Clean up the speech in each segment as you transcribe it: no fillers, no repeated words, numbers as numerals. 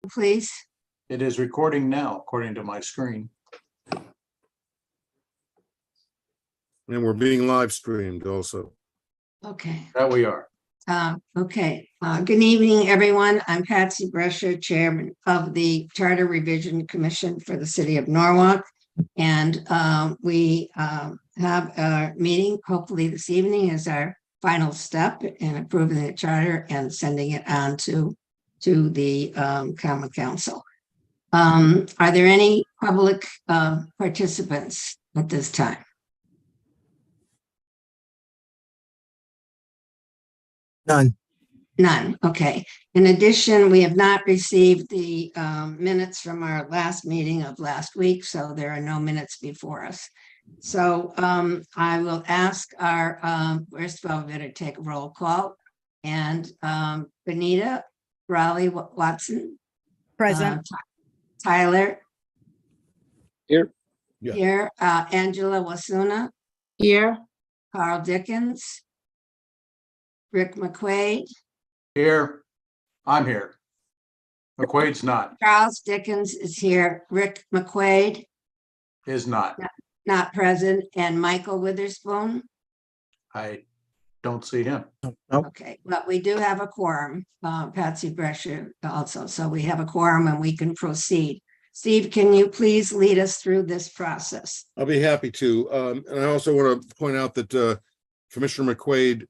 please? It is recording now, according to my screen. And we're being live streamed also. Okay. That we are. Good evening, everyone. I'm Patsy Brescher, Chairman of the Charter Revision Commission for the City of Norwalk. And we have a meeting, hopefully this evening is our final step in approving the charter and sending it on to the Common Council. Are there any public participants at this time? None. None. Okay. In addition, we have not received the minutes from our last meeting of last week, so there are no minutes before us. So I will ask our, first of all, we better take a roll call. And Benita, Raleigh Watson. Present. Tyler. Here. Yeah. Here. Angela Wasuna. Here. Carl Dickens. Rick McQuaid. Here. I'm here. McQuaid's not, Charles Dickens is here. Rick McQuaid, is not. not present, and Michael Witherspoon. I don't see him. Nope. Okay, but we do have a quorum, Patsy Brescher also, so we have a quorum and we can proceed. Steve, can you please lead us through this process? I'll be happy to. And I also want to point out that Commissioner McQuaid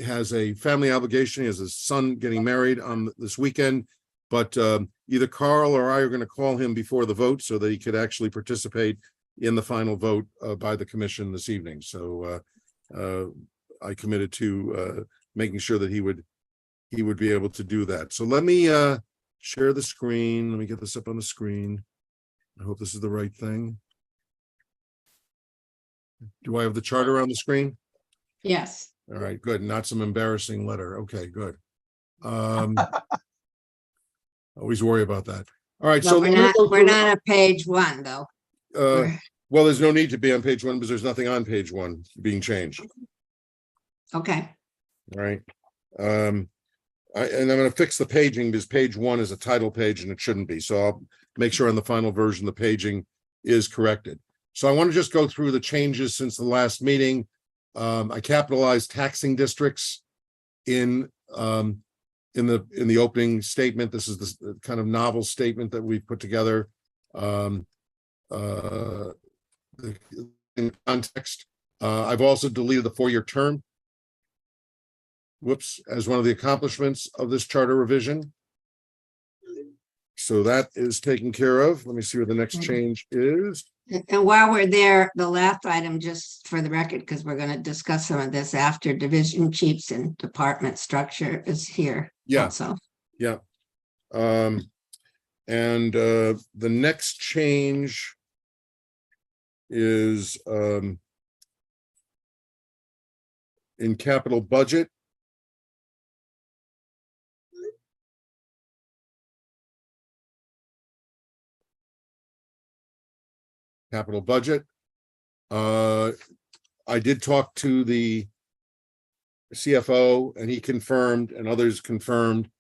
has a family obligation. He has a son getting married on this weekend, but either Carl or I are going to call him before the vote so that he could actually participate in the final vote by the commission this evening. So I committed to making sure that he would be able to do that. So let me share the screen. Let me get this up on the screen. I hope this is the right thing. Do I have the charter on the screen? Yes. All right, good. Not some embarrassing letter. Okay, good. Always worry about that. All right, But so we're not at page one, though. well, there's no need to be on page one because there's nothing on page one being changed. Okay, All right. And I'm going to fix the paging because page one is a title page and it shouldn't be. So I'll make sure on the final version the paging is corrected. So I want to just go through the changes since the last meeting. I capitalized taxing districts in the opening statement. This is the kind of novel statement that we put together in context. I've also deleted the 4-year term. Whoops, as one of the accomplishments of this charter revision. So that is taken care of. Let me see what the next change is. and while we're there, the last item, just for the record, because we're going to discuss some of this after, division chiefs and department structure is here. Yeah. Also. Yeah. And the next change is in capital budget. Capital budget. I did talk to the CFO and he confirmed and others confirmed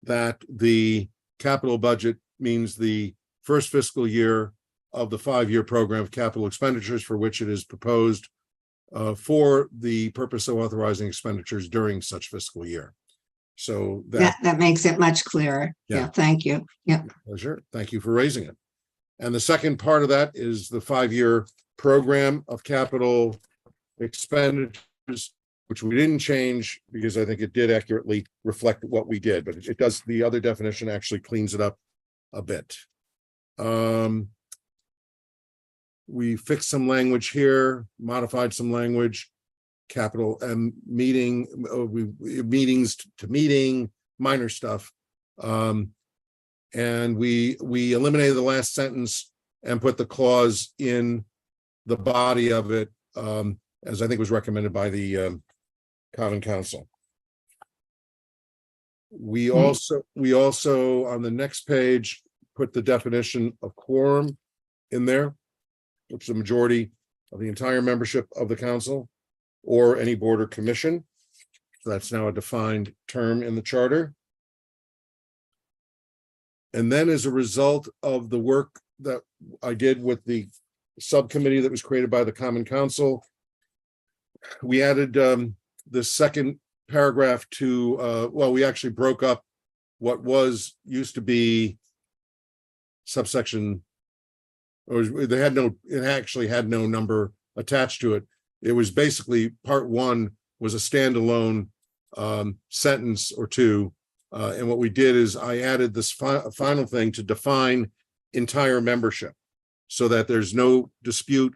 that the capital budget means the first fiscal year of the 5-year program of capital expenditures for which it is proposed for the purpose of authorizing expenditures during such fiscal year. So That makes it much clearer. Yeah, thank you. Yeah. Pleasure. Thank you for raising it. And the second part of that is the 5-year program of capital expenditures, which we didn't change because I think it did accurately reflect what we did, but it does. The other definition actually cleans it up a bit. We fixed some language here, modified some language, capital and meetings to meeting, minor stuff. And we eliminated the last sentence and put the clause in the body of it, as I think was recommended by the Common Council. We also on the next page put the definition of quorum in there, which is the majority of the entire membership of the council or any board or commission. So that's now a defined term in the charter. And then as a result of the work that I did with the subcommittee that was created by the Common Council, we added the second paragraph to, well, we actually broke up what used to be subsection, or they had no, it actually had no number attached to it. It was basically part one was a standalone sentence or two. And what we did is I added this final thing to define entire membership so that there's no dispute,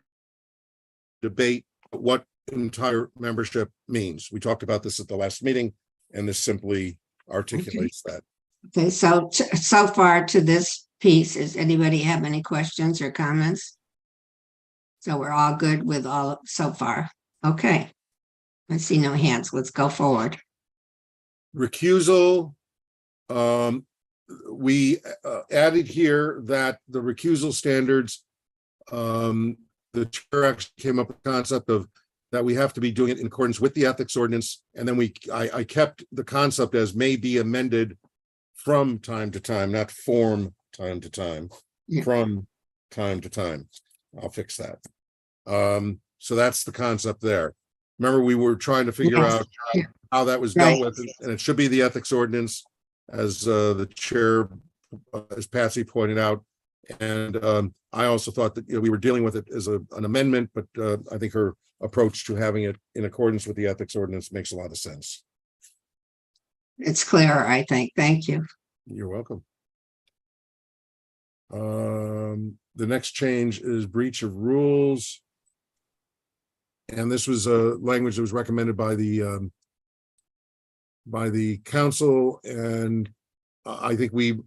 debate, what entire membership means. We talked about this at the last meeting, and this simply articulates that. Okay, so so far to this piece, does anybody have any questions or comments? So we're all good with all so far. Okay. I see no hands. Let's go forward. Recusal. We added here that the recusal standards, the chair actually came up with the concept of that we have to be doing it in accordance with the ethics ordinance. And then I kept the concept as may be amended from time to time, not from time to time, Yeah. from time to time. I'll fix that. So that's the concept there. Remember, we were trying to figure Yes. out Yeah. how that was Right. dealt with, and it should be the ethics ordinance, as the chair, as Patsy pointed out. And I also thought that, we were dealing with it as an amendment, but I think her approach to having it in accordance with the ethics ordinance makes a lot of sense. It's clearer, I think. Thank you. You're welcome. The next change is breach of rules. And this was a language that was recommended by the council, and I think we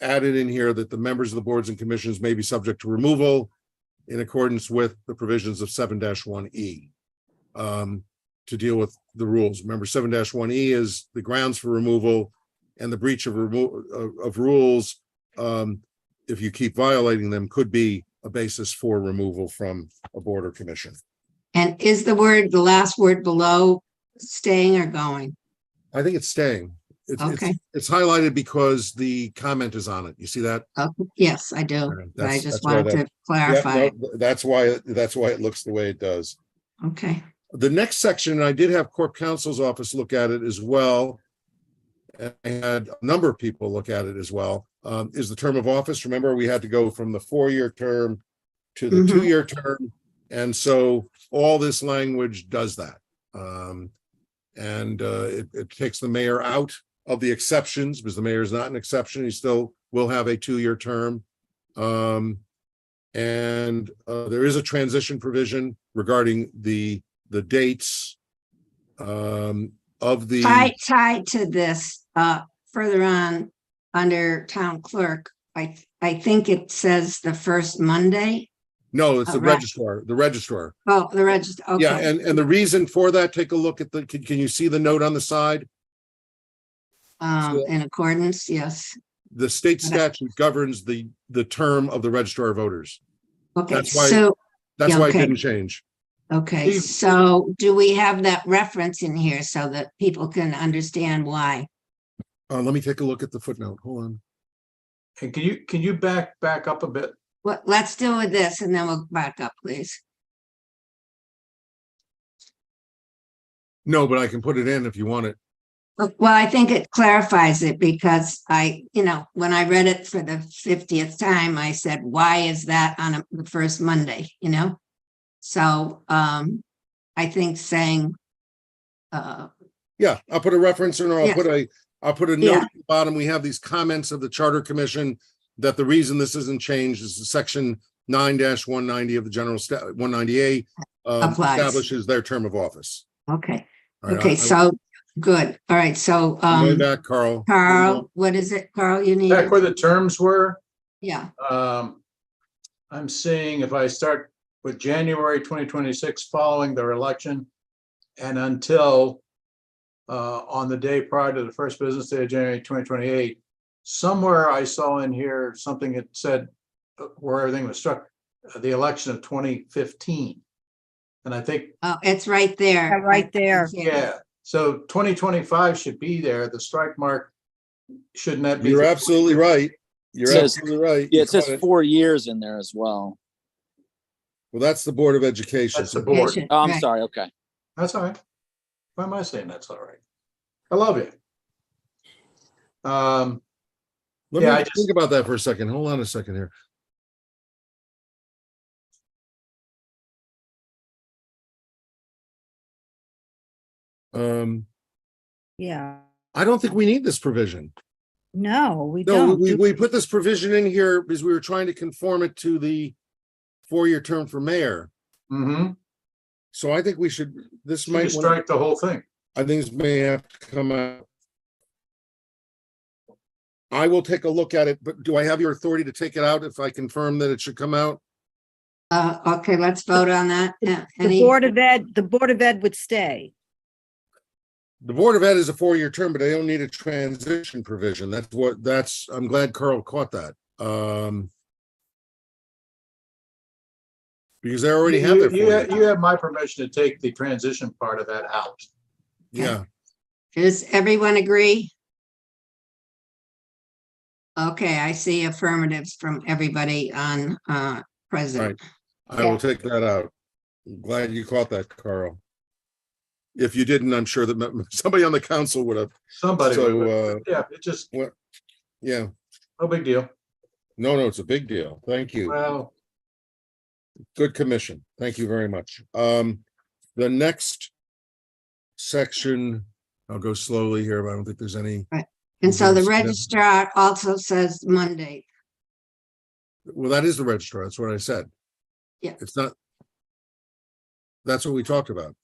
added in here that the members of the boards and commissions may be subject to removal in accordance with the provisions of 7-1E to deal with the rules. Remember, 7-1E is the grounds for removal, and the breach of rules, if you keep violating them, could be a basis for removal from a board or commission. And is the last word below staying or going? I think it's staying. Okay. It's highlighted because the comment is on it. You see that? Oh, yes, I do. But I That's just why wanted to Yeah, clarify. no, that's why it looks the way it does. Okay. The next section, I did have Corp Counsel's office look at it as well. And I had a number of people look at it as well. Is the term of office. Remember, we had to go from the 4-year term to the 2-year term. And so all this language does that. It takes the mayor out of the exceptions, because the mayor is not an exception. He still will have a 2-year term. There is a transition provision regarding the dates of the. Tied to this, further on under town clerk, I think it says the first Monday. No, it's the Right. registrar. Oh, the register. Okay. Yeah, and the reason for that, take a look at can you see the note on the side? In accordance, yes. The state statute governs the term of the registrar of voters. Okay, That's why- so, That's Yeah, why okay. it didn't change. okay, Steve- so do we have that reference in here so that people can understand why? Let me take a look at the footnote. Hold on. And can you back up a bit? Well, let's deal with this and then we'll back up, please. No, but I can put it in if you want it. Well, I think it clarifies it because when I read it for the 50th time, I said, why is that on the first Monday, So I think saying, Yeah, I'll put a reference in, or Yes. I'll put a note Yeah. at the bottom. We have these comments of the Charter Commission that the reason this isn't changed is section 9-190 of the general 190A Applies. establishes their term of office. okay, All right, okay, so, good. All right, so, I'm going back, Carl. Carl, what is it, Carl, you need? Back where the terms were, Yeah, I'm seeing if I start with January 2026 following their election and until on the day prior to the first business day of January 2028, somewhere I saw in here something that said where everything was struck, the election of 2015. And I think, oh, it's right there. Yeah, right there. yeah, so 2025 should be there. The strike mark, shouldn't that be? You're absolutely right. You're Says- absolutely right. Yeah, You it says caught it. 4 years in there as well. Well, that's the Board of Education. That's the board. Oh, I'm Right. sorry. Okay. That's all right. Why am I saying that's all right? I love you. Let Yeah, me I just- think about that for a second. Hold on a second here. Yeah, I don't think we need this provision. no, we No, don't. we put this provision in here because we were trying to conform it to the 4-year term for mayor. So I think we should, this You might, just strike the whole thing. I think this may have to come out. I will take a look at it, but do I have your authority to take it out if I confirm that it should come out? Okay, let's vote on that. Yeah, The any- Board of Ed would stay. The Board of Ed is a 4-year term, but they don't need a transition provision. I'm glad Carl caught that. Because they already have their You 4-year. you have my permission to take the transition part of that out. Yeah, Does everyone agree? Okay, I see affirmatives from everybody on present. I will take that out. I'm glad you caught that, Carl. If you didn't, I'm sure that somebody on the council would have. Somebody, So, would- yeah, it just, Yeah, no big deal. no, it's a big deal. Thank you. Well, Good commission. Thank you very much. The next section, I'll go slowly here, but I don't think there's any. And so the Yes, yeah. registrar also says Monday. Well, that is the registrar. That's what I said. Yeah. It's not. That's what we talked about.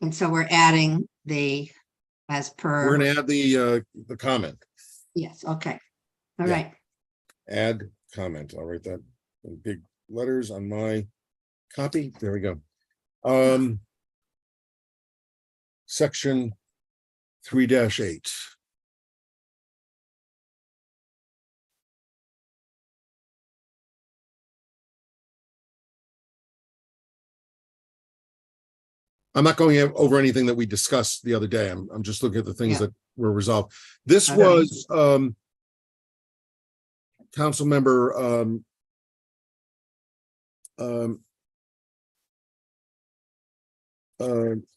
And so we're adding the, as We're per, gonna add the comment, yes, okay. All Yeah. right, add comment. I'll write that in big letters on my copy. There we go. Section 3-8. I'm not going over anything that we discussed the other day. I'm just looking at the things Yeah. that were resolved. This Okay. was, council member,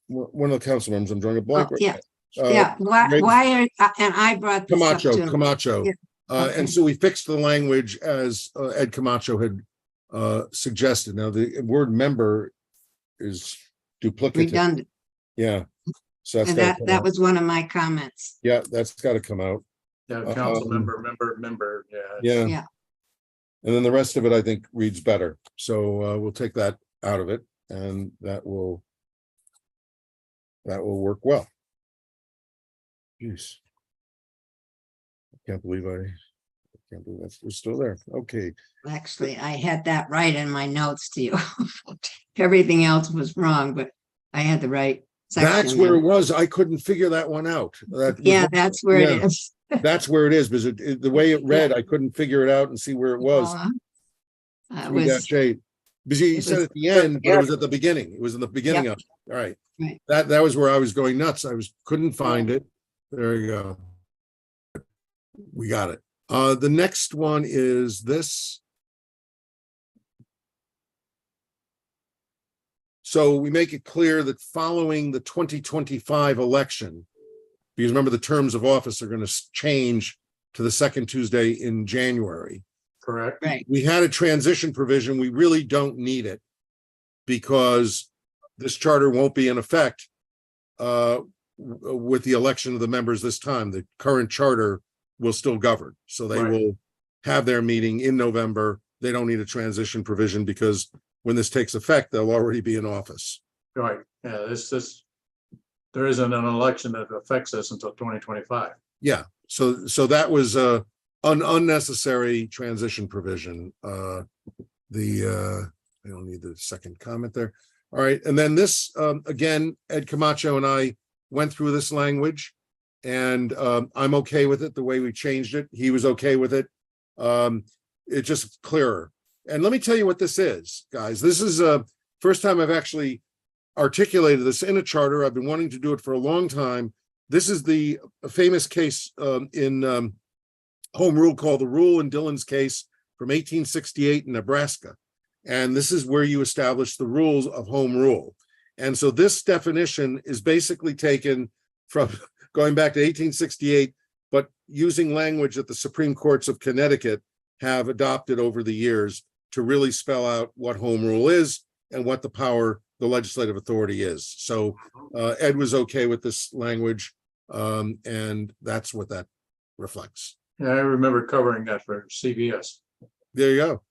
one of the council members, I'm drawing a blank. Oh, yeah. Uh, yeah, why, Greg- why are, and I brought this up too. Camacho. Yeah. And Okay. so we fixed the language as Ed Camacho had suggested. Now, the word member is duplicative. Redundant, Yeah. So that's and gotta that, come that out. was one of my comments. Yeah, that's got to come out. yeah, council Um, member, yeah. Yeah. Yeah. And then the rest of it, I think, reads better. So we'll take that out of it, and that will work well. Jeez. Can't believe that's, we're still there. Okay. Actually, I had that right in my notes to you. Everything else was wrong, but I had the right That's section. where it in. was. I couldn't figure that one out. That was Yeah, one- that's where it yeah, is. That's where it is, because the way it read, I couldn't figure it out and see where it was. It 3-8. Because you it said was- at the end, but it was at the beginning. It was in the beginning of, it. All right. Right. That was where I was going nuts. Couldn't find it. There you go. We got it. The next one is this. So we make it clear that following the 2025 election, because remember, the terms of office are going to change to the second Tuesday in January. Correct. Right, We had a transition provision. We really don't need it because this charter won't be in effect with the election of the members this time. The current charter will still govern. So they Right. will have their meeting in November. They don't need a transition provision because when this takes effect, they'll already be in office. Right, yeah, there isn't an election that affects us until 2025. Yeah, so that was an unnecessary transition provision. I don't need the second comment there. All right, and then this, again, Ed Camacho and I went through this language, and I'm okay with it, the way we changed it. He was okay with it. It's just clearer. And let me tell you what this is, guys. This is first time I've actually articulated this in a charter. I've been wanting to do it for a long time. This is the famous case in home rule called the rule in Dillon's case from 1868 in Nebraska. And this is where you establish the rules of home rule. And so this definition is basically taken from going back to 1868, but using language that the Supreme Courts of Connecticut have adopted over the years to really spell out what home rule is and what the power, the legislative authority is. So Ed was okay with this language, and that's what that reflects. Yeah, I remember covering that for CBS. There you go.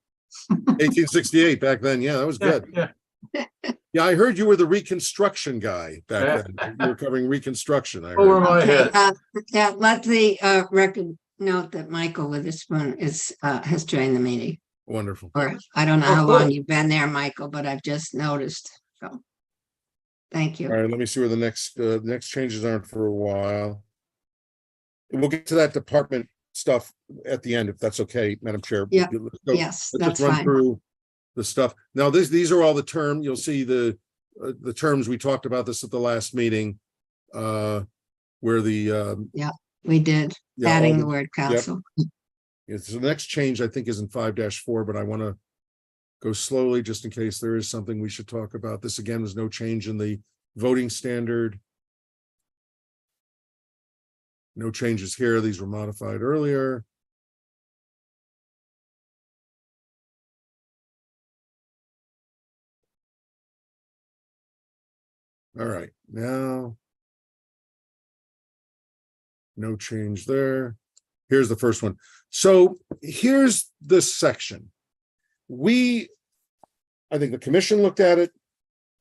1868 back then. Yeah, that was good. Yeah, Yeah, I heard you were the Reconstruction guy back then. You were covering Reconstruction. I over heard. my Okay, head. yeah, let the record note that Michael Witherspoon has joined the meeting. Wonderful. Or I don't know Oh, how long cool. you've been there, Michael, but I've just noticed. So, thank All you. right, let me see where the next changes aren't for a while. We'll get to that department stuff at the end, if that's okay, Madam Chair. Yeah. Let's go- Yes, Let's that's just run fine. through the stuff. Now, these are all the term, you'll see the terms, we talked about this at the last meeting. Where the, We did, yeah, all adding the- the word council. it's the next change, I think, is in 5-4, but I want to go slowly just in case there is something we should talk about. This again was no change in the voting standard. No changes here. These were modified earlier. All right, now. No change there. Here's the first one. So here's this section. I think the commission looked at it.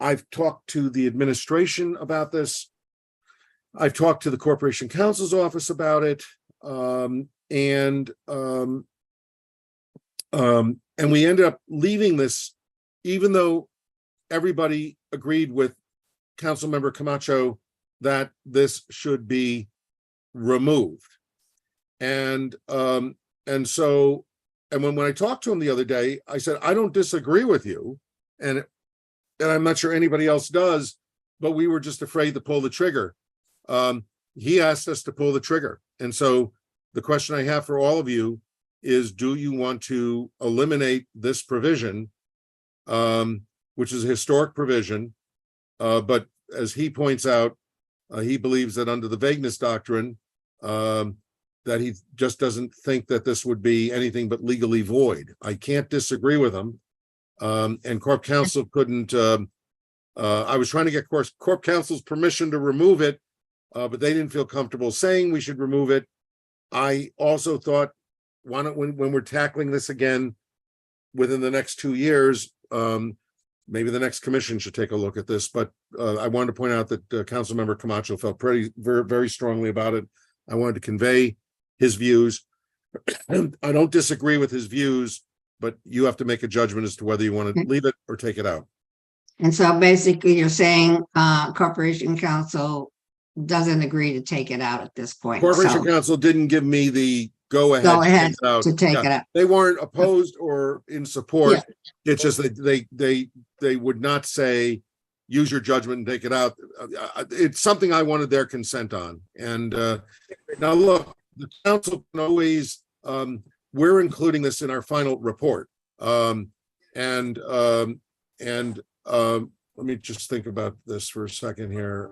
I've talked to the administration about this. I've talked to the Corporation Counsel's office about it. And we ended up leaving this, even though everybody agreed with Councilmember Camacho that this should be removed. And when I talked to him the other day, I said, I don't disagree with you. And I'm not sure anybody else does, but we were just afraid to pull the trigger. He asked us to pull the trigger. And so the question I have for all of you is, do you want to eliminate this provision, which is a historic provision? But as he points out, he believes that under the vagueness doctrine, that he just doesn't think that this would be anything but legally void. I can't disagree with him. And Corp Counsel couldn't, I was trying to get Corp Counsel's permission to remove it, but they didn't feel comfortable saying we should remove it. I also thought, why don't, when we're tackling this again within the next 2 years, maybe the next commission should take a look at this. But I wanted to point out that Councilmember Camacho felt very strongly about it. I wanted to convey his views. I don't disagree with his views, but you have to make a judgment as to whether you want to leave it or take it out. And so basically you're saying Corporation Council doesn't agree to take it out at this point. Corporation So Council didn't give me the go ahead. go ahead out. to take Yeah. it out. They weren't opposed or in support. It's just that they would not say, use your judgment and take it out. It's something I wanted their consent on. And now look, the council can always, we're including this in our final report. Let me just think about this for a second here.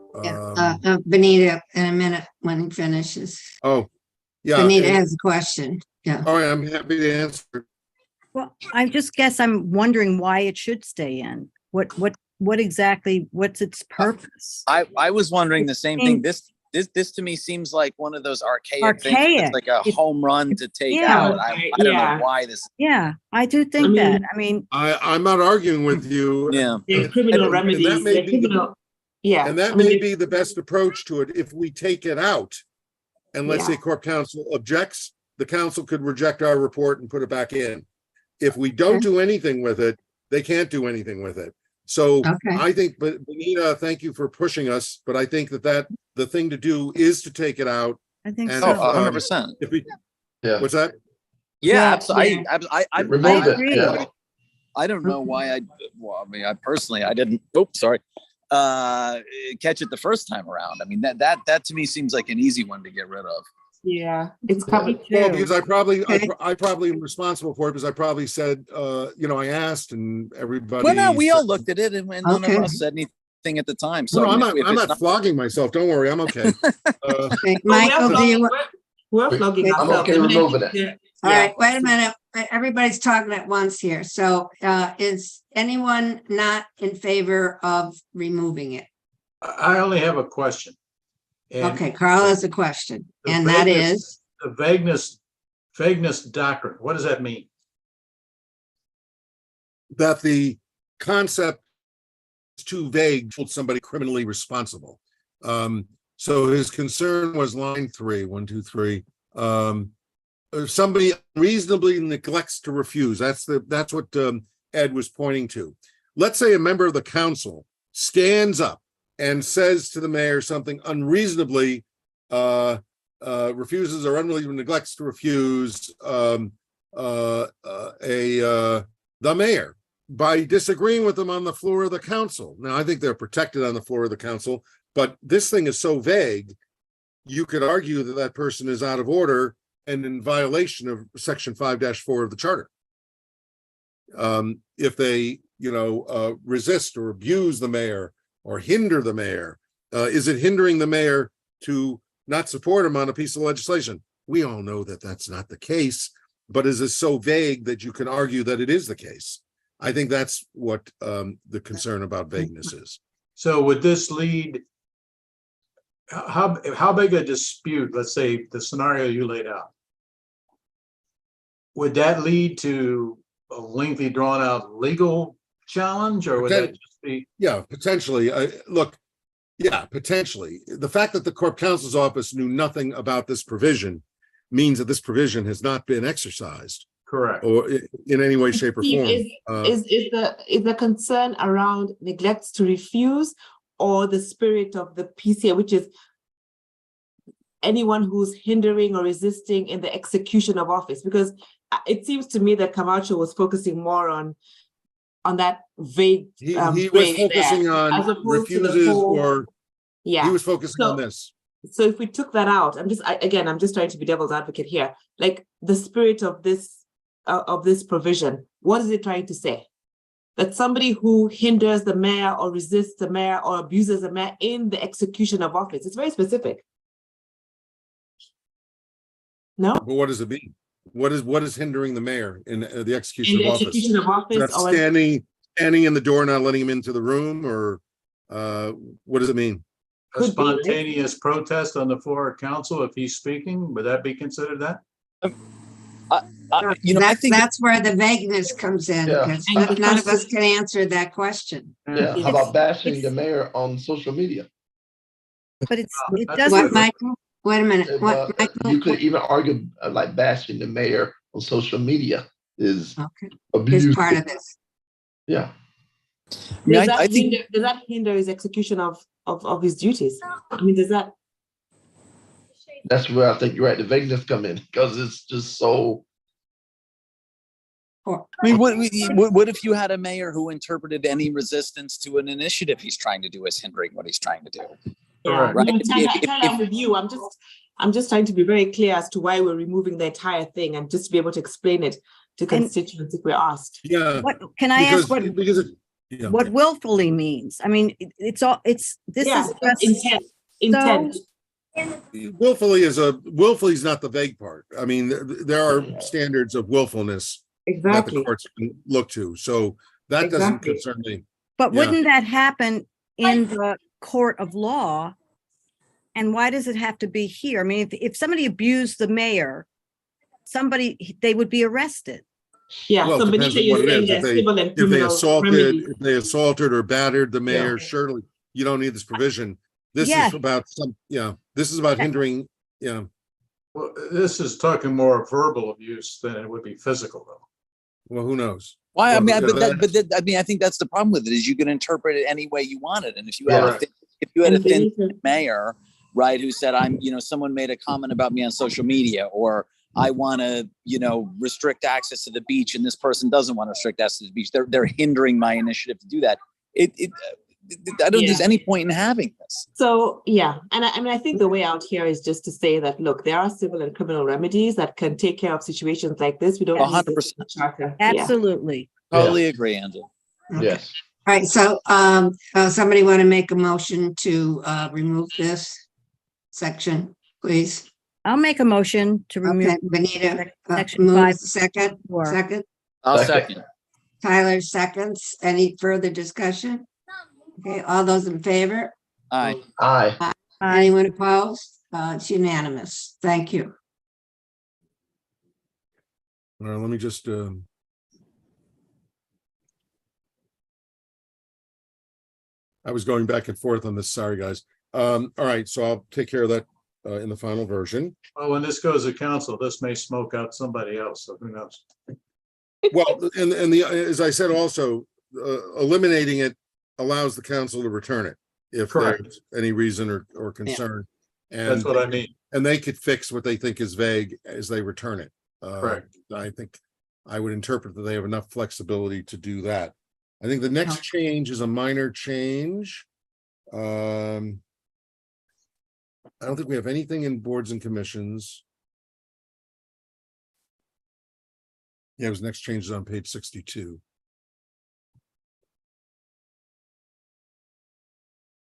Benita, in a minute when he finishes. Oh, yeah. Benita and- has a question. Yeah. All right, I'm happy to answer. Well, I just guess I'm wondering why it should stay in. What exactly, what's its purpose? I was wondering the same thing. This to me seems like one of those archaic things. Archaic. It's like a It- home run to take Yeah. out. I don't know why this. Yeah, I do think that. I mean, I'm not arguing with you. Yeah. There's criminal And that remedies, may there are be the- criminal, yeah. And that I mean, may be the best approach to it if we take it out. And let's Yeah. say Corp Counsel objects, the council could reject our report and put it back in. If we don't do anything with it, they can't do anything with it. So Okay. I think, but Benita, thank you for pushing us, but I think that the thing to do is to take it out. I think And Oh, so. 100%. If we, Yeah. what's that? Yeah, Yeah, absolutely. I Remove it, agree. yeah. I don't know why I mean, I personally, I didn't, oops, sorry, catch it the first time around. I mean, that to me seems like an easy one to get rid of. Yeah, it's Me covered. Well, too. because I probably, Okay. I probably am responsible for it because I probably said, I asked and everybody. Well, no, we all said- looked at it and none of Okay. us said anything at the time. No, So no, I I'm mean, not, if I'm it's not flogging myself. Don't worry, I'm okay. Okay, Oh, we are Michael, do you, flogging- we're flogging I'm ourselves. okay I mean, I removing think it. that- all yeah. right, wait a minute. Everybody's talking at once here. So is anyone not in favor of removing it? I only have a question. And Okay, Carl has a question, the and that vagueness- is, The vagueness doctrine, what does that mean? That the concept is too vague to hold somebody criminally responsible. So his concern was line 3, 1, 2, 3. If somebody reasonably neglects to refuse, that's what Ed was pointing to. Let's say a member of the council stands up and says to the mayor something unreasonably refuses or unreasonably neglects to refuse the mayor by disagreeing with them on the floor of the council. Now, I think they're protected on the floor of the council, but this thing is so vague, you could argue that that person is out of order and in violation of section 5-4 of the charter. If they, resist or abuse the mayor or hinder the mayor, is it hindering the mayor to not support him on a piece of legislation? We all know that that's not the case, but is it so vague that you can argue that it is the case? I think that's what the concern about vagueness is. So would this lead, how big a dispute, let's say the scenario you laid out, would that lead to a lengthy drawn out legal challenge, or would that just be? Yeah, potentially. Potentially. The fact that the Corp Counsel's office knew nothing about this provision means that this provision has not been exercised Correct. or in any way, shape, or Steve, form. is the concern around neglects to refuse, or the spirit of the PCA, which is anyone who's hindering or resisting in the execution of office? Because it seems to me that Camacho was focusing more on that vague. He was phrase focusing there, as on opposed to the refuses whole- or he Yeah. was focusing on So- this. So if we took that out, I'm just trying to be devil's advocate here. Like the spirit of this provision, what is it trying to say? That somebody who hinders the mayor or resists the mayor or abuses the mayor in the execution of office. It's very specific. No? But what does it mean? What is hindering the mayor in the In execution the of office? execution of office That's or standing in the door, not letting him into the room, or what does it mean? A Could be, right? spontaneous protest on the floor of council if he's speaking, would that be considered that? I that's, think that's where the vagueness comes in, Yeah. because And the none of us question- can answer that question. Yeah, how about bashing the mayor on social media? But it that's doesn't, What, Michael? Wait a minute, If, what, you Michael? could even argue like bashing the mayor on social media is Okay, abuse. is part of this. Yeah, mean, Does I that think- hinder, does that hinder his execution of his duties? I mean, does that? that's where I think you're right. The vagueness come in because it's just so. Or- I mean, what if you had a mayor who interpreted any resistance to an initiative he's trying to do as hindering what he's trying to do? Yeah, Right. no, If- if- Tyler, I'm with you. I'm just trying to be very clear as to why we're removing the entire thing and just to be able to explain it to And- constituents if we're asked. Yeah. what, can I ask what, Yeah. what willfully means? I mean, this Yeah, is just. intent. Willfully is not the vague part. I mean, there are standards of willfulness that the Exactly. courts can look to. So that doesn't Exactly. concern me. But Yeah. wouldn't that happen in the court of law? And why does it have to be here? I mean, if somebody abused the mayor, they would be arrested. Yeah, Well, so it depends Benita, on you're what it saying is. there's If civil and criminal remedies. if they assaulted or battered the mayor, Yeah. surely you don't need this provision. This Yeah. is about this is about hindering, Well, this is talking more verbal abuse than it would be physical, though. well, who knows? Why? I Well, mean, yeah, I mean, I think that's the problem with it is you can interpret it any way you want it. And if you had Right. if you had a And thin Benita- mayor, right, who said, someone made a comment about me on social media, or I want to, restrict access to the beach, and this person doesn't want to restrict access to the beach. They're hindering my initiative to do that. I don't think there's Yeah. any point in having this. So, yeah, and I mean, I think the way out here is just to say that, look, there are civil and criminal remedies that can take care of situations like this. We don't need this 100%. charter. Yeah. Absolutely. Totally agree, Angela. Okay. Yes. All right, so somebody want to make a motion to remove this section, please? I'll make a motion to remove. Okay, Benita, Section moves second, 5.4. second. I'll Second. second. Tyler seconds. Any further discussion? Okay, all those in favor? Aye. Aye. Anyone opposed? It's unanimous. Thank you. Let me just, I was going back and forth on this. Sorry, guys. All right, so I'll take care of that in the final version. Well, when this goes to council, this may smoke out somebody else, so who knows? Well, and as I said, also, eliminating it allows the council to return it if Correct. there's any reason or concern. That's And, what I mean. and they could fix what they think is vague as they return it. Correct. I think I would interpret that they have enough flexibility to do that. I think the next change is a minor change. I don't think we have anything in boards and commissions. Yeah, it was next change is on page 62.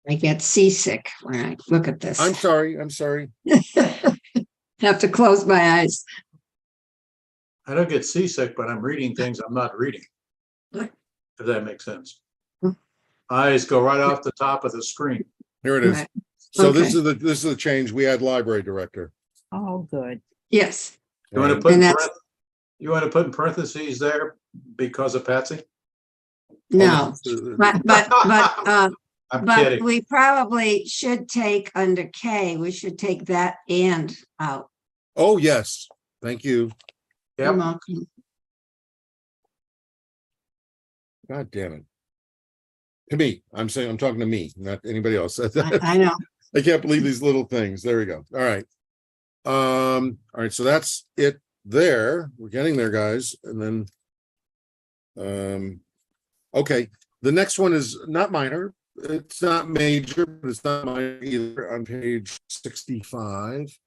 I get seasick when I look at this. I'm sorry. Have to close my eyes. I don't get seasick, but I'm reading things I'm not reading. If that makes sense. Eyes go right off the top of the screen. Here it is. Right. So Okay. this is the change. We had library director. Oh, good. Yes, You want to And- put, And that's- you want to put in parentheses there because of Patsy? no, but I'm but kidding. we probably should take under K, we should take that and out. Oh, yes. Thank you. You're Yep. welcome. God damn it. To me, I'm talking to me, not anybody else. I know. I can't believe these little things. There we go. All right. All right, so that's it there. We're getting there, guys. And then okay. The next one is not minor. It's not major, but it's not minor either on page 65.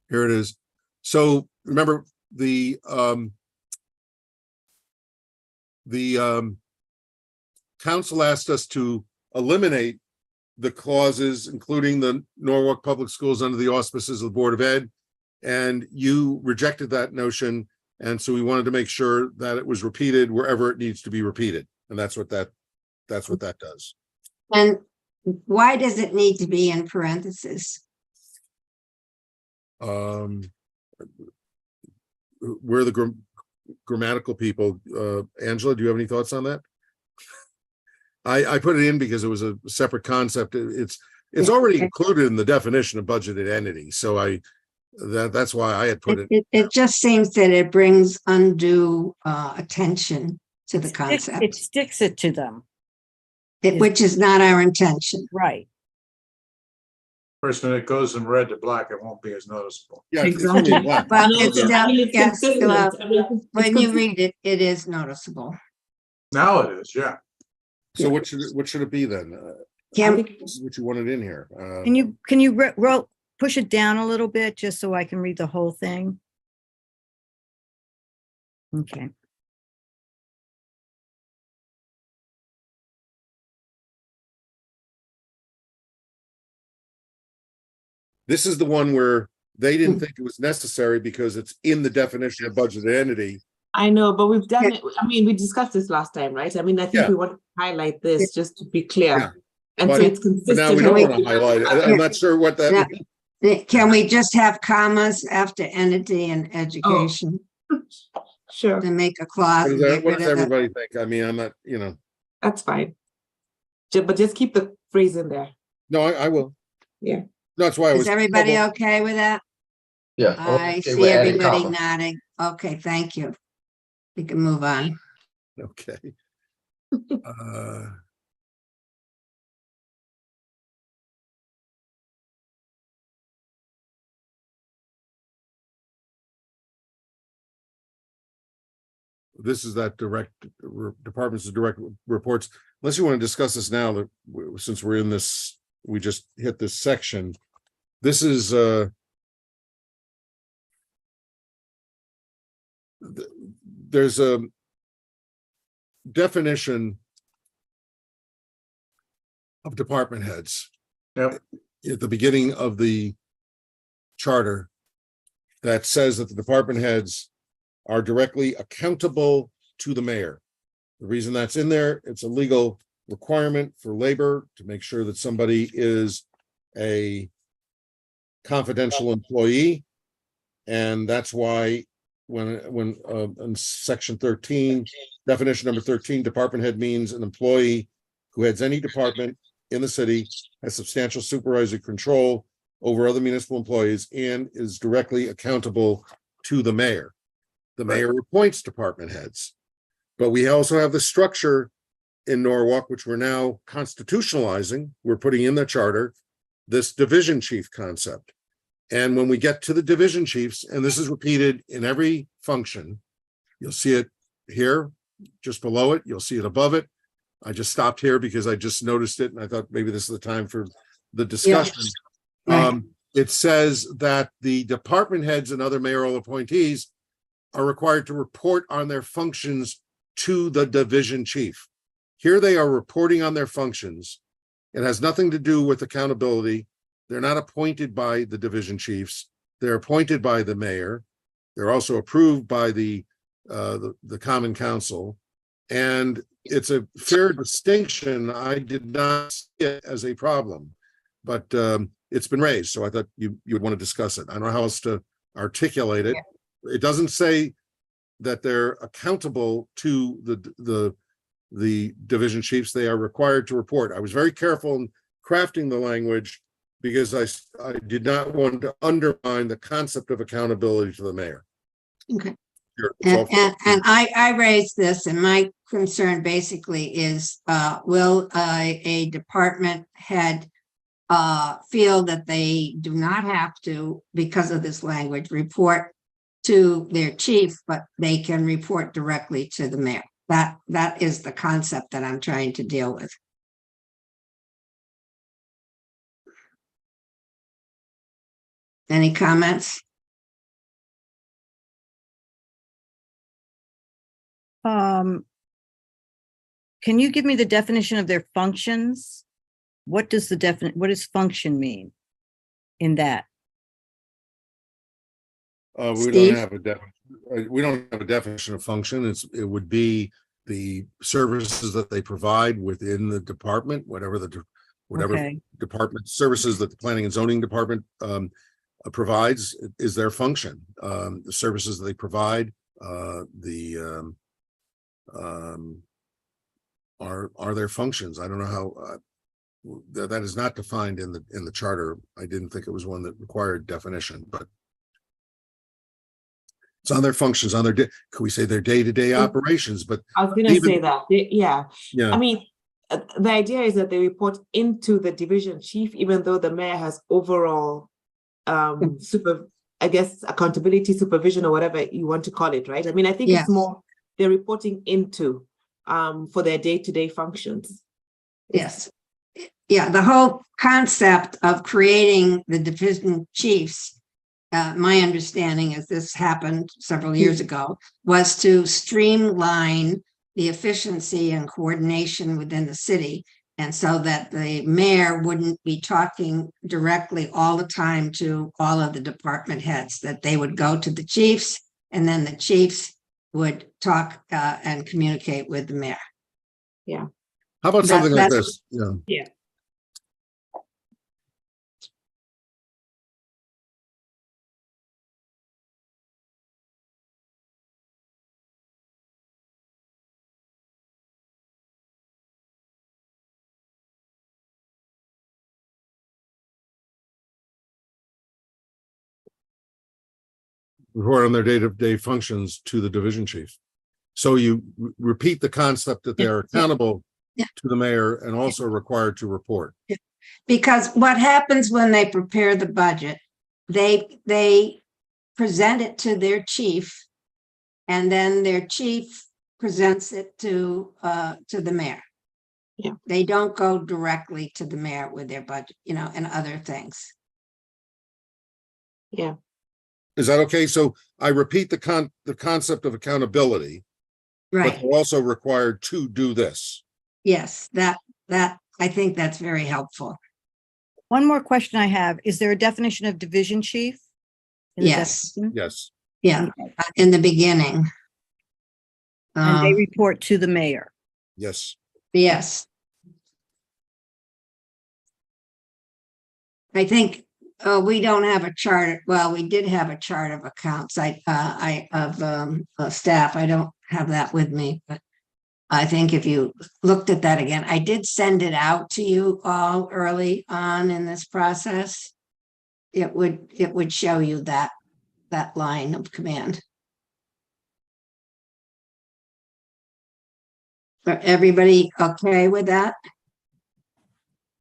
Here it is. So remember the council asked us to eliminate the clauses, including the Norwalk Public Schools under the auspices of the Board of Ed. And you rejected that notion. And so we wanted to make sure that it was repeated wherever it needs to be repeated. And that's what that does. And why does it need to be in parentheses? We're the grammatical people. Angela, do you have any thoughts on that? I put it in because it was a separate concept. It's already included in the definition of budgeted entity. So that's why I had put it. It just seems that it brings undue attention to the It concept, sticks it to them. which is not our intention. Right. First, when it goes from red to black, it won't be as noticeable. Yeah, it's Exactly. only black. But No, it's but still, I mean, it's yes, consistent. I mean, it's when you consistent. read it, it is noticeable. Now it is, yeah. So what should it be then? Can, This is what you wanted in here. Can you push it down a little bit just so I can read the whole thing? Okay. This is the one where they didn't think it was necessary because it's in the definition of budgeted entity. I know, but we've done it. I mean, we discussed this last time, right? I mean, I think Yeah. we want to highlight this just to be clear. Yeah. And But- so it's But consistent. now we don't we- want to highlight it. I'm not sure what that Yeah. means. can we just have commas after entity and education Sure, to make a clause? What and does get rid of that? everybody think? I mean, I'm not, that's fine. But just keep the phrase in there. no, I will. Yeah. No, that's why I was. Is everybody okay with that? Yeah. I okay, see we're adding everybody comma. nodding. Okay, thank you. We can move on. Okay. this is that departments of direct reports. Unless you want to discuss this now, that since we're in this, we just hit this section. This is there's a definition of department heads. Yep. At the beginning of the charter that says that the department heads are directly accountable to the mayor. The reason that's in there, it's a legal requirement for labor to make sure that somebody is a confidential employee. And that's why when in section 13, definition number 13, department head means an employee who heads any department in the city, has substantial supervisory control over other municipal employees, and is directly accountable to the mayor. The mayor appoints department heads. But we also have the structure in Norwalk, which we're now constitutionalizing. We're putting in the charter, this division chief concept. And when we get to the division chiefs, and this is repeated in every function, you'll see it here, just below it, you'll see it above it. I just stopped here because I just noticed it and I thought maybe this is the time for the discussion. Right. It says that the department heads and other mayoral appointees are required to report on their functions to the division chief. Here they are reporting on their functions. It has nothing to do with accountability. They're not appointed by the division chiefs. They're appointed by the mayor. They're also approved by the common council. And it's a fair distinction. I did not see it as a problem, but it's been raised. So I thought you would want to discuss it. I don't know how else to articulate it. It doesn't say that they're accountable to the division chiefs. They are required to report. I was very careful in crafting the language because I did not want to undermine the concept of accountability to the mayor. Okay. Sure, And I raised this, and my concern basically is, will a department head feel that they do not have to, because of this language, report to their chief, but they can report directly to the mayor? That is the concept that I'm trying to deal with. Any comments? Can you give me the definition of their functions? What does what does function mean in that? We Steve? don't have a definition of function. It would be the services that they provide within the department, whatever Okay. department services that the planning and zoning department provides is their function. The services that they provide are their functions. I don't know how that is not defined in the charter. I didn't think it was one that required definition, but it's on their functions, on their could we say their day-to-day operations? But I was going to say that. Yeah. yeah, I mean, the idea is that they report into the division chief, even though the mayor has overall accountability, supervision, or whatever you want to call it, right? I mean, I think Yeah. it's more they're reporting into for their day-to-day functions. Yes. Yeah, the whole concept of creating the division chiefs, my understanding is this happened several years ago, was to streamline the efficiency and coordination within the city. And so that the mayor wouldn't be talking directly all the time to all of the department heads, that they would go to the chiefs, and then the chiefs would talk and communicate with the mayor. how about something like that's- this? Yeah. Report on their day-to-day functions to the division chief. So you repeat the concept that they're accountable Yeah. to the mayor and also required to report. Because what happens when they prepare the budget, they present it to their chief, and then their chief presents it to the mayor. Yeah. They don't go directly to the mayor with their budget, and other things. Yeah, Is that okay? So I repeat the concept of accountability, but Right, they're also required to do this. yes, that, I think that's very helpful. One more question I have, is there a definition of division chief? in the Yes. definition? Yes. Yeah, Okay. in the beginning. And they Um, report to the mayor. Yes. Yes. I think, we don't have a chart. Well, we did have a chart of accounts. Of staff. I don't have that with me, but I think if you looked at that again, I did send it out to you all early on in this process. It would show you that line of command. Are everybody okay with that?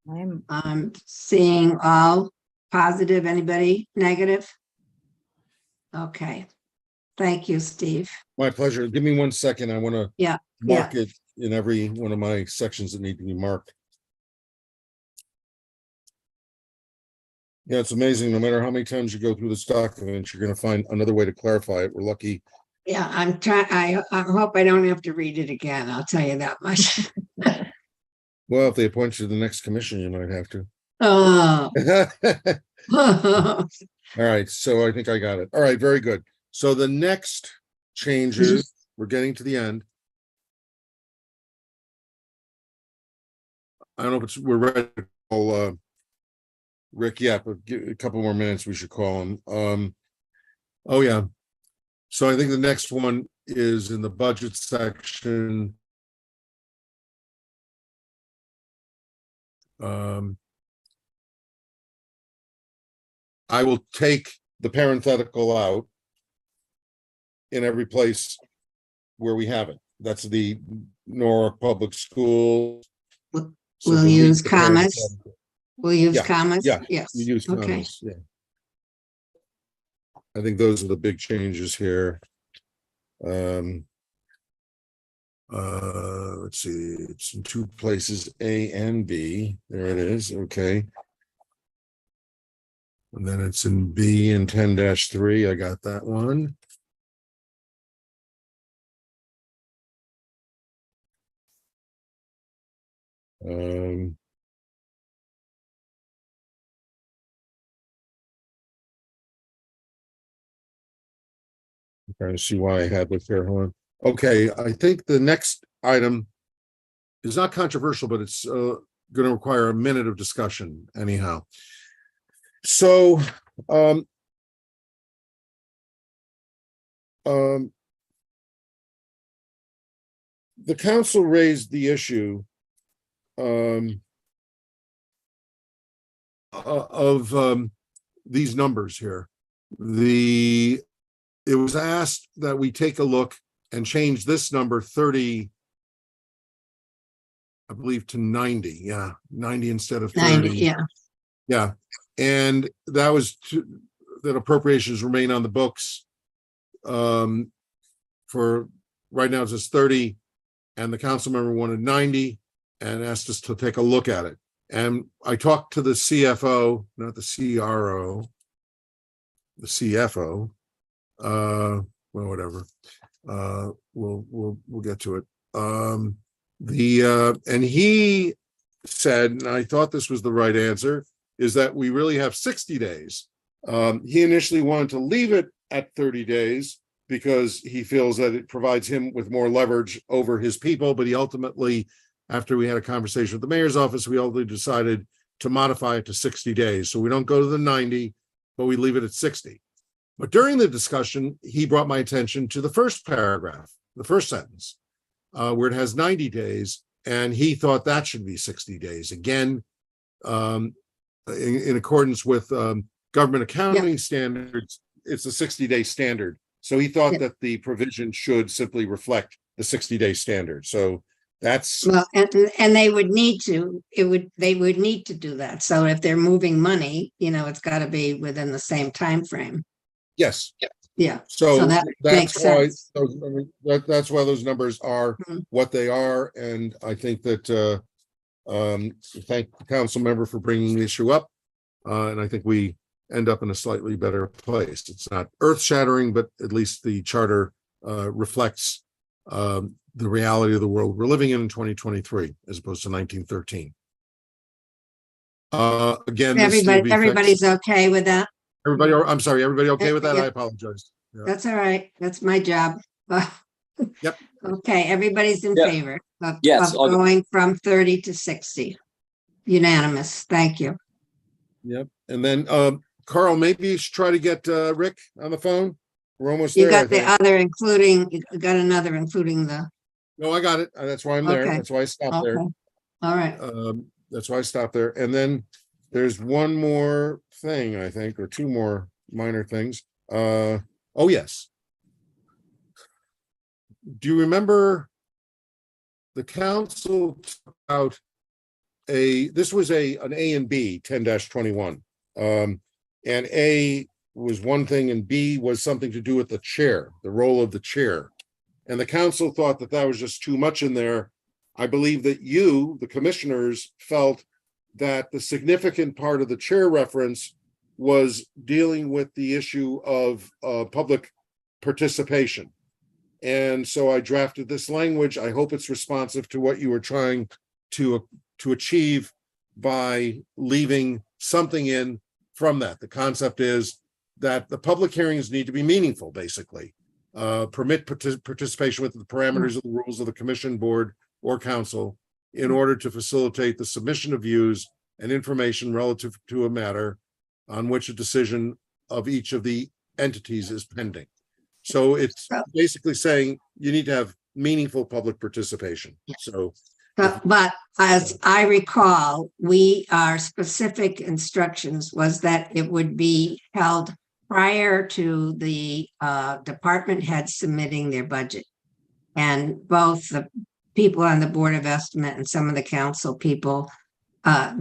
I'm, I'm seeing all positive. Anybody negative? Okay. Thank you, Steve. My pleasure. Give me 1 second. I want to Yeah, mark it in every one of my sections that need to be marked. Yeah, it's amazing. No matter how many times you go through this document, you're going to find another way to clarify it. We're lucky. Yeah, I'm trying, I hope I don't have to read it again. I'll tell you that much. Well, if they appoint you to the next commission, you might have to. Oh. All right, so I think I got it. All right, very good. So the next changes, we're getting to the end. I don't know if we're ready to call Rick yet, but give a couple more minutes, we should call him. Oh yeah. So I think the next one is in the budget section. I will take the parenthetical out in every place where we have it. That's the Norwalk Public Schools. We'll So delete use the commas. parenthetical. We'll use Yeah, commas? yeah, Yes. We use Okay. commas, yeah. I think those are the big changes here. Let's see, it's in 2 places, A and B. There it is, okay. And then it's in B in 10-3. I got that one. Um. I'm trying to see why I had with there. Hold on. Okay, I think the next item is not controversial, but it's going to require a minute of discussion anyhow. So, the council raised the issue of these numbers here. It was asked that we take a look and change this number 30, I believe, to 90. Yeah, 90 instead of 30. 90, yeah. Yeah, and that was that appropriations remain on the books. For right now, it's just 30, and the council member wanted 90 and asked us to take a look at it. And I talked to the CFO, not the CRO, the CFO. Well, whatever. We'll get to it. And he said, and I thought this was the right answer, is that we really have 60 days. He initially wanted to leave it at 30 days because he feels that it provides him with more leverage over his people, but he ultimately, after we had a conversation with the mayor's office, we ultimately decided to modify it to 60 days. So we don't go to the 90, but we leave it at 60. But during the discussion, he brought my attention to the first paragraph, the first sentence, where it has 90 days, and he thought that should be 60 days. Again, in accordance with government accounting standards, it's a 60-day standard. So he thought that the provision should simply reflect the 60-day standard. So that's Well, and they would need to, they would need to do that. So if they're moving money, it's got to be within the same time frame. yes. Yeah, So so that makes that's why, sense. that's why those numbers are Mhm. what they are. And I think that, thank the council member for bringing the issue up. And I think we end up in a slightly better place. It's not earth shattering, but at least the charter reflects the reality of the world we're living in 2023, as opposed to 1913. Again, this will be fixed. Everybody's okay with that? Everybody, I'm sorry, everybody okay with that? Yep. I apologize. Yeah. That's all right. That's my job. Yep. Okay, everybody's in Yeah. favor of Yes, of I'll go. going from 30 to 60. Unanimous. Thank you. Yep. And then, Carl, maybe you should try to get Rick on the phone. We're almost You there, I got the think. other including, you got another including the, No, I got it. That's why I'm there. Okay. That's why I stopped okay. there. All right. That's why I stopped there. And then there's one more thing, I think, or two more minor things. Oh, yes. Do you remember the council took out this was an A and B 10-21. And A was one thing and B was something to do with the chair, the role of the chair. And the council thought that that was just too much in there. I believe that you, the commissioners, felt that the significant part of the chair reference was dealing with the issue of public participation. And so I drafted this language. I hope it's responsive to what you were trying to achieve by leaving something in from that. The concept is that the public hearings need to be meaningful, basically. Permit participation within the parameters of the rules of the commission, board, or council in order to facilitate the submission of views and information relative to a matter on which a decision of each of the entities is pending. So it's basically saying you need to have meaningful public participation. So, But as I recall, our specific instructions was that it would be held prior to the department head submitting their budget. And both the people on the Board of Estimate and some of the council people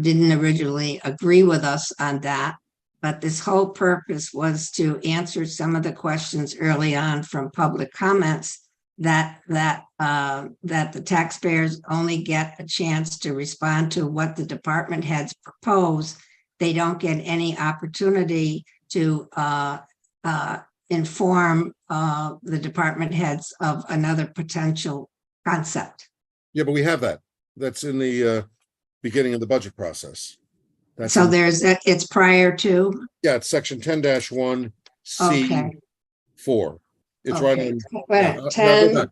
didn't originally agree with us on that. But this whole purpose was to answer some of the questions early on from public comments that the taxpayers only get a chance to respond to what the department heads propose. They don't get any opportunity to inform the department heads of another potential concept. yeah, but we have that. That's in the beginning of the budget process. That's So in- it's prior to, yeah, it's section 10-1 okay. C4. It's right Okay. on. Wait, I'll go 10, back.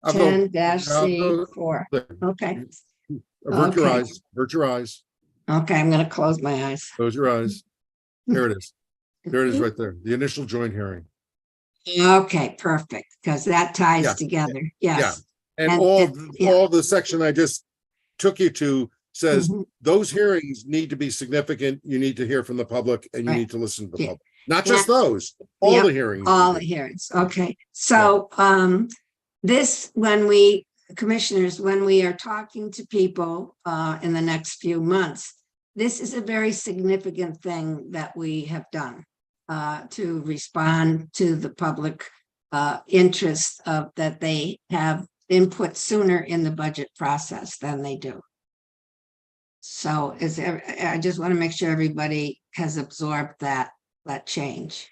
I'll go 10-C4. there. Okay, Avert your Okay. eyes, avert your eyes, okay, I'm gonna close my eyes. close your eyes. There it is. There it is right there. The initial joint hearing. Okay, perfect, because that ties Yeah, together, yes. And And- all, yeah. all the section I just took you to says Mhm. those hearings need to be significant. You need to hear from the public and you Right. need to listen to the Yeah. public. Not just those, all Yeah, the hearings. All the hearings, okay, so, this, commissioners, when we are talking to people, in the next few months, this is a very significant thing that we have done, to respond to the public, interest of, that they have input sooner in the budget process than they do. So I just want to make sure everybody has absorbed that change.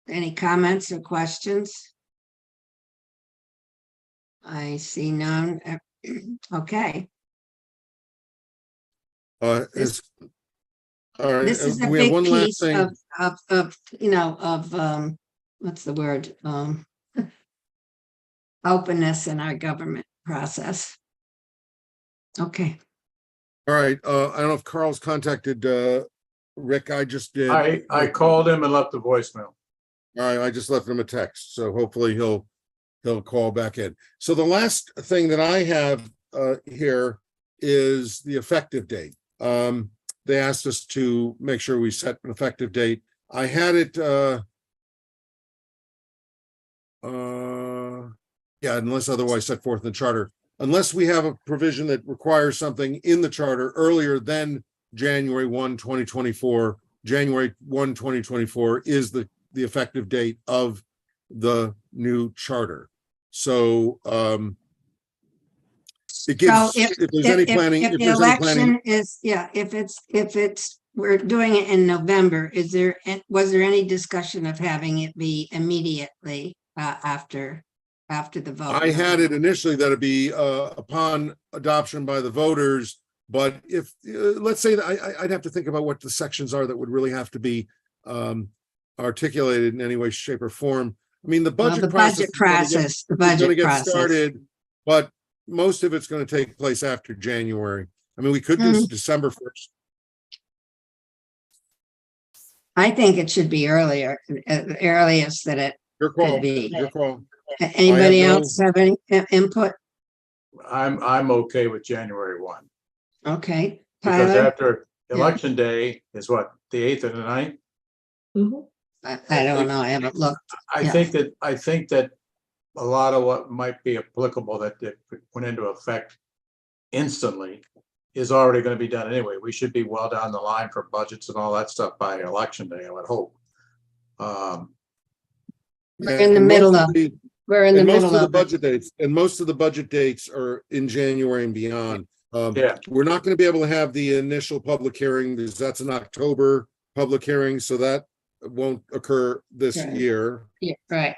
Any comments or questions? I see none. Okay, It's, all right, this is a we have big one last piece thing. of what's the word? Openness in our government process. Okay, All right, I don't know if Carl's contacted Rick. I just did. I called him and left a voicemail. All right, I just left him a text, so hopefully he'll call back in. So the last thing that I have here is the effective date. They asked us to make sure we set an effective date. I had it yeah, unless otherwise set forth in the charter. Unless we have a provision that requires something in the charter earlier than January 1, 2024, January 1, 2024 is the the effective date of the new charter. So it So gives, if there's any planning, if if the there's any planning, election is, yeah, if it's, we're doing it in November, was there any discussion of having it be immediately after the vote? I had it initially that it'd be upon adoption by the voters, but if, let's say that I'd have to think about what the sections are that would really have to be articulated in any way, shape, or form. I mean, the Well, budget the process budget is gonna get process. started, but most of it's gonna take place after January. I mean, we could do Mhm. December 1st. I think it should be earlier, the earliest that it Your call, could be. your call. Anybody no- else have any input? I'm okay with January 1. Okay, Because Tyler, after election day is what, the 8th and the 9th? Mhm. I don't know, I haven't looked. I Yeah. think that a lot of what might be applicable that went into effect instantly is already going to be done anyway. We should be well down the line for budgets and all that stuff by election day, I would hope. We're in the middle of, we're in the And most middle of the of it. budget dates, and most of the budget dates are in January and beyond. Yeah. We're not going to be able to have the initial public hearing because that's an October public hearing, so that won't occur this Right. year. Yeah, right.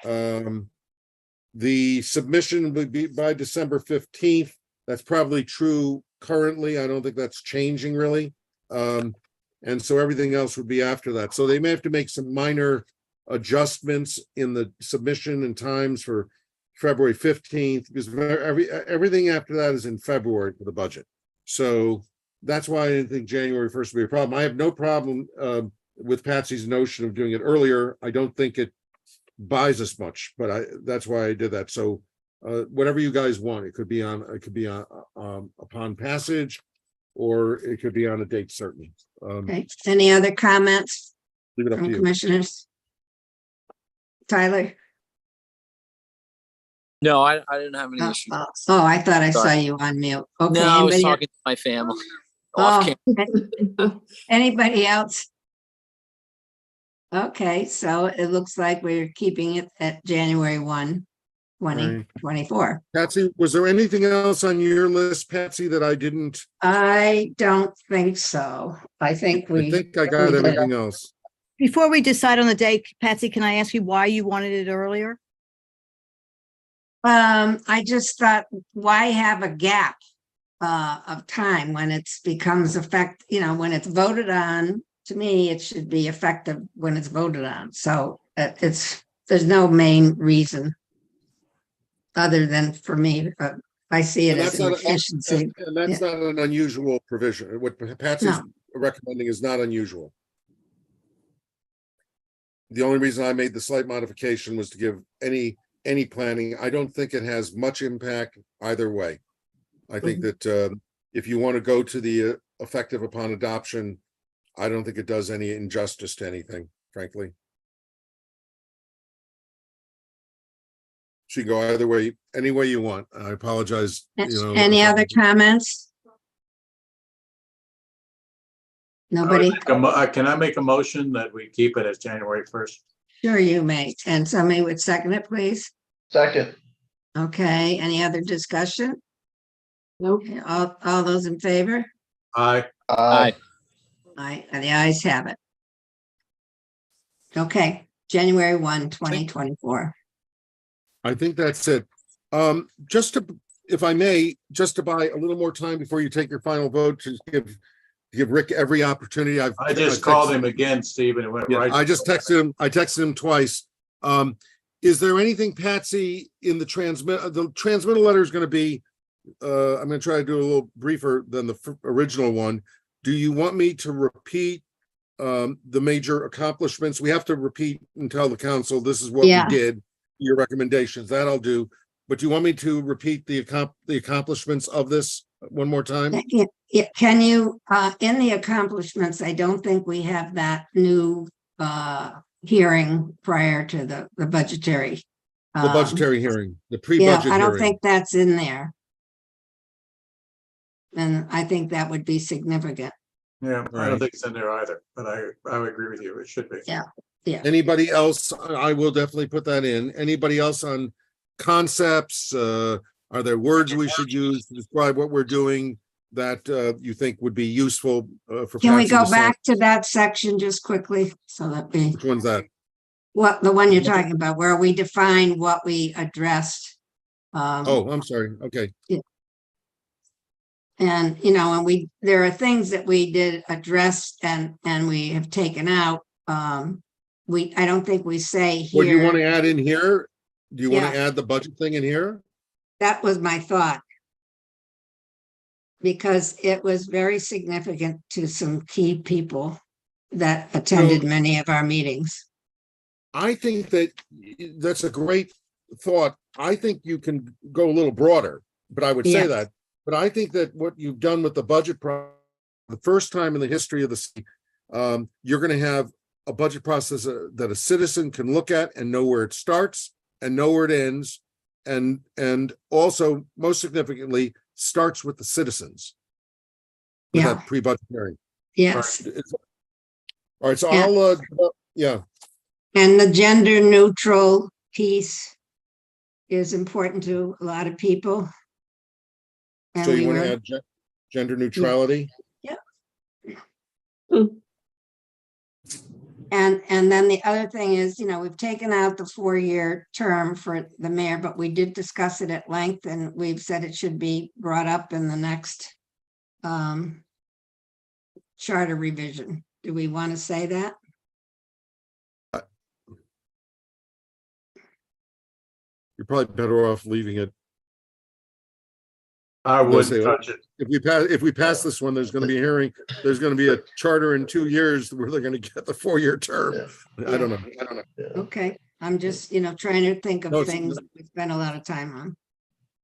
The submission would be by December 15th. That's probably true currently. I don't think that's changing really. And so everything else would be after that. So they may have to make some minor adjustments in the submission and times for February 15th, because everything after that is in February for the budget. So that's why I didn't think January 1st would be a problem. I have no problem with Patsy's notion of doing it earlier. I don't think it buys us much, but that's why I did that. So whatever you guys want, it could be on upon passage, or it could be on a date certain. Okay, any other comments Leave it up to from you. commissioners? Tyler? No, I didn't have any Oh, issues. I thought I saw Sorry. you on mute. Okay, No, I was anybody- talking to my family. Off Oh, camera. anybody else? Okay, so it looks like we're keeping it at January 1, 2024. Patsy, was there anything else on your list, Patsy, that I didn't? I don't think so. I think I we, think I got we did. everything else. Before we decide on the date, Patsy, can I ask you why you wanted it earlier? I just thought, why have a gap of time when it's becomes when it's voted on? To me, it should be effective when it's voted on. So there's no main reason other than for me, I see it And as that's an not, efficiency. and that's not an unusual provision. What Patsy's No. recommending is not unusual. The only reason I made the slight modification was to give any planning. I don't think it has much impact either way. I think that if you want to go to the effective upon adoption, I don't think it does any injustice to anything, frankly. So you can go either way, any way you want. I apologize. Any other comments? Nobody? Can I make a motion that we keep it as January 1st? Sure you may. And somebody would second it, please. Second, Okay, any other discussion? Nope. Okay, all those in favor? Aye. aye. Aye, and the ayes have it. Okay, January 1, 2024. I think that's it. Just to, if I may, just to buy a little more time before you take your final vote, to give Rick every opportunity. I just called him again, Steve, and it went Yeah, right. I just texted him. I texted him twice. Is there anything, Patsy, in the transmittal letter is going to be, I'm going to try to do a little briefer than the original one. Do you want me to repeat the major accomplishments? We have to repeat and tell the council, this is what we Yeah. did, your recommendations, that I'll do. But do you want me to repeat the accomplishments of this one more time? Yeah, can you, in the accomplishments, I don't think we have that new hearing prior to the budgetary. The budgetary hearing, the Yeah, pre-budget I don't hearing. think that's in there. And I think that would be significant. Yeah, I Right. don't think it's in there either, but I would agree with you. It should be. Yeah. Yeah. Anybody else? I will definitely put that in. Anybody else on concepts? Are there words we should use to describe what we're doing that you think would be useful for Can we Patsy to go sign? back to that section just quickly so that we, Which one's that? what, the one you're talking about, where we define what we addressed? Oh, I'm sorry. Okay. And, you know, and there are things that we did address and we have taken out. I don't think we say What do you want to here, add in here? Do you want Yeah. to add the budget thing in here? that was my thought. Because it was very significant to some key people that attended many of our meetings. I think that that's a great thought. I think you can go a little broader, but I would say Yes. that. But I think that what you've done with the budget, the first time in the history of the city, you're going to have a budget process that a citizen can look at and know where it starts and know where it ends, and also most significantly starts with the citizens. With Yeah. that pre-budget hearing. Yes. All right, so Yeah. yeah. And the gender neutral piece is important to a lot of people. And So we you want were- to add gender neutrality? And then the other thing is, you know, we've taken out the 4-year term for the mayor, but we did discuss it at length and we've said it should be brought up in the next charter revision. Do we want to say that? You're probably better off leaving it. I say, wouldn't touch it. If we pass this one, there's going to be a hearing. There's going to be a charter in 2 years where they're going to get the 4-year term. Yeah. I don't know. Yeah. Okay, I'm just, you know, trying to think No, of it's- things that we spend a lot of time on.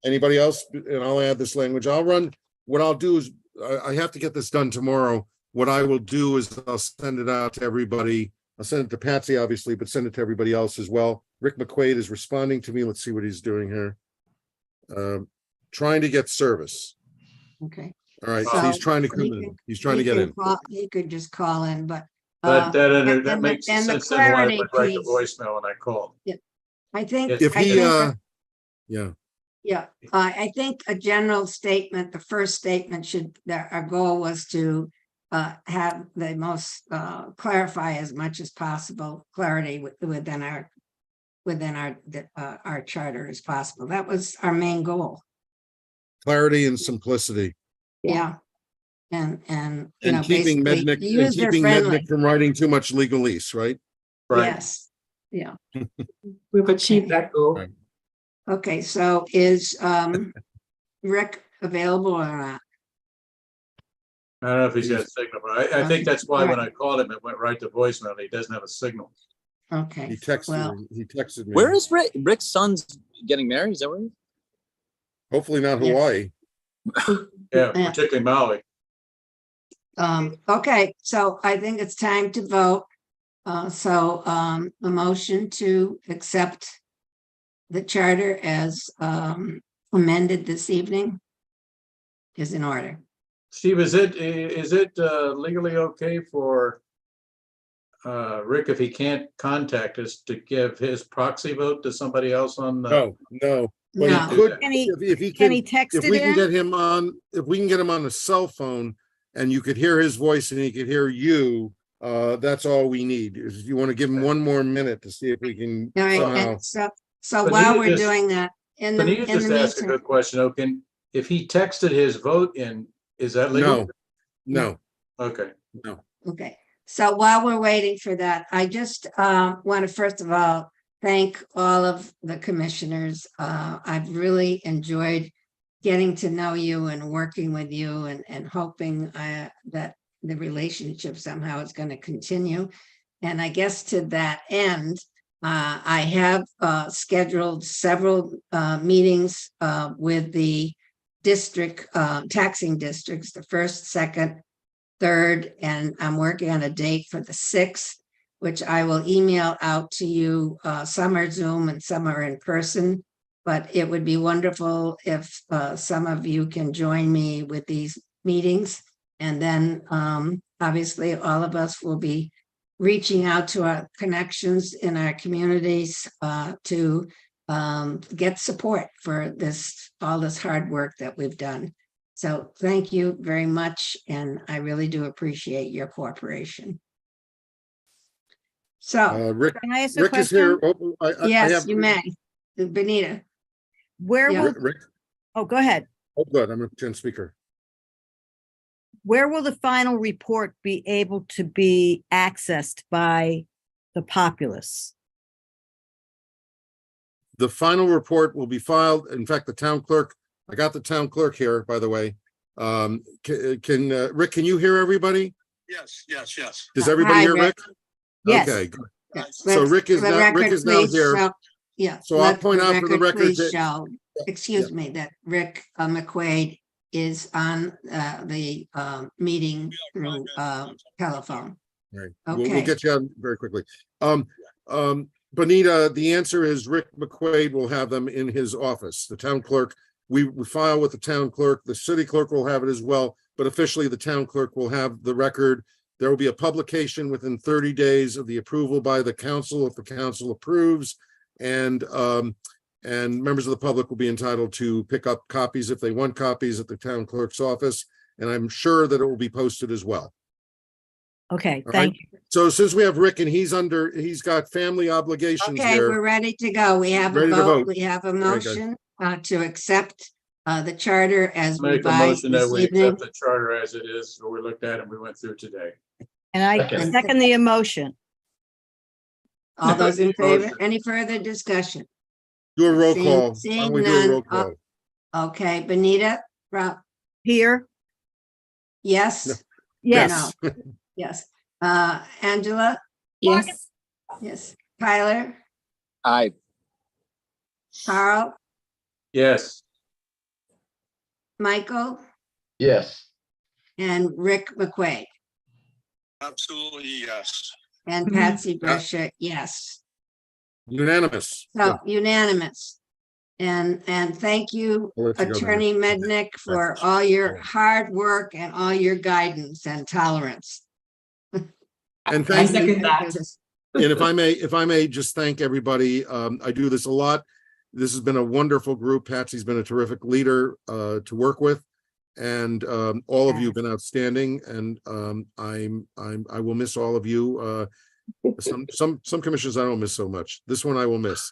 Anybody else? And I'll add this language. What I'll do is, I have to get this done tomorrow. What I will do is I'll send it out to everybody. I'll send it to Patsy, obviously, but send it to everybody else as well. Rick McQuaid is responding to me. Let's see what he's doing here. Trying to get service. Okay. All right, so he's So trying to come he in. can- He's trying to He get can in. call- He could just call in, but uh, That and makes the sense then why I clarity went right to piece- voicemail when I called. I think. If I he, think- yeah, Yeah, I think a general statement, the first statement should, that our goal was to have the most, clarify as much as possible, clarity within our charter as possible. That was our main goal. clarity and simplicity. Yeah. And, you know, And keeping basically Mednick, and user keeping friendly. Mednick from writing too much legalese, right? Right. Yes, yeah. We've achieved that goal. Right. Okay, so is Rick available or not? I don't know if he's got a signal, but I think that's why All when right. I called him, it went right to voicemail. He doesn't have a signal. Okay. He texted well, me. He texted me. Where is Rick? Rick's son's getting married? Is that where? Hopefully not Yeah. Hawaii. Yeah, Yeah. particularly Maui. Okay, so I think it's time to vote. A motion to accept the charter as amended this evening is in order. Steve, is it legally okay for Rick, if he can't contact us, to give his proxy vote to somebody else on the? No. But No. he could, Can he, if he can he can, text if it we can in? get him on, if we can get him on a cell phone and you could hear his voice and he could hear you, that's all we need. Is you want to give him one more minute to see if we can All right, somehow. and so But while you we're just- doing that, in Can the, you in just the ask a meantime, good question? Okay, if he texted his vote in, is that legal? No, Okay. okay, so while we're waiting for that, I just want to first of all thank all of the commissioners. I've really enjoyed getting to know you and working with you and hoping that the relationship somehow is going to continue. And I guess to that end, I have scheduled several meetings with the district taxing districts, the first, second, third, and I'm working on a date for the 6th, which I will email out to you. Some are Zoom and some are in person, but it would be wonderful if some of you can join me with these meetings. And then obviously all of us will be reaching out to our connections in our communities to get support for all this hard work that we've done. So thank you very much, and I really do appreciate your cooperation. So, Rick, Can I ask a Rick is here. question? Oh, I yes, have- you may. Benita, Where Yeah. will, Rick, oh, go ahead. oh, good. I'm going to turn speaker. Where will the final report be able to be accessed by the populace? The final report will be filed. In fact, the town clerk, I got the town clerk here, by the way. Can Rick, can you hear everybody? Yes. Does everybody Hi, hear Rick. Rick? Yes. Okay, good. yes, So let's- Rick is the now- Rick record is now please here. show- Yeah. So I'll let point out for the record please that- show, excuse me, that Rick McQuaid is on the meeting through telephone. Right. We'll Okay. get you on very quickly. Bonita, the answer is Rick McQuaid will have them in his office. The town clerk, we file with the town clerk. The city clerk will have it as well, but officially the town clerk will have the record. There will be a publication within 30 days of the approval by the council if the council approves. And members of the public will be entitled to pick up copies if they want copies at the town clerk's office. And I'm sure that it will be posted as well. Okay, All thank you. So since we have Rick and he's got family obligations Okay, we're here. ready to go. We have a Ready to vote. vote. We have a Very good. motion to accept the charter as Make a revised motion that this we evening. accept the charter as it is, what we looked at and we went through today. And I Second. second the emotion. All those in favor? Motion. Any further discussion? Do a roll Seeing- call. Why seeing don't we do a none, roll call? Okay, Benita, Rob, Here? yes? Yes. Yes. Angela, Yes. yes. Tyler, Aye. Carl, Yes, Michael, Yes. and Rick McQuaid, Absolutely, yes. and Mhm. Patsy Brescia, yes. Unanimous. So unanimous. And thank you, I'll let you go, Attorney Mednick, for all your hard work and all your guidance and tolerance. And I thank you. second that. And if I may just thank everybody, I do this a lot. This has been a wonderful group. Patsy's been a terrific leader to work with. And all of you have been outstanding, and I will miss all of you. Some commissions I don't miss so much. This one I will miss.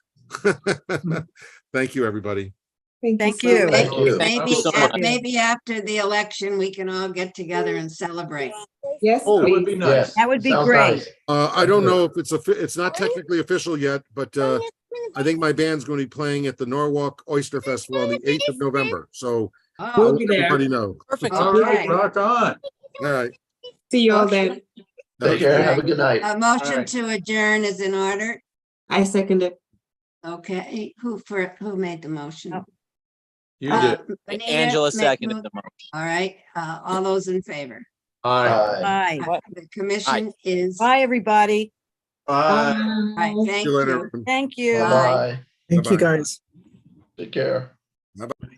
Thank you, everybody. Thank so you. much. Thank you. Maybe, so much. maybe after the election, we can all get together and celebrate. Yes, Oh, that would be please. nice. Yes. That would be Sounds great. nice. I don't know if it's not technically official yet, but I think my band's going to be playing at the Norwalk Oyster Festival on the 8th of November. So I'll Oh, We'll let be there. everybody know. Perfect. All right, Okay. rock on. All right. See you all then. Take care. Have a good night. a motion Alright. to adjourn is in order. I second it. Okay, who made the motion? Oh. You did. Benita Angela make seconded mo- the motion. All right, all those in favor? Aye. Bye. Bye. The commission is, all Bye, everybody. Aye. right, Bye. thank See you later. you. Thank you. Bye. Bye. Thank you, guys. Take care. Bye-bye.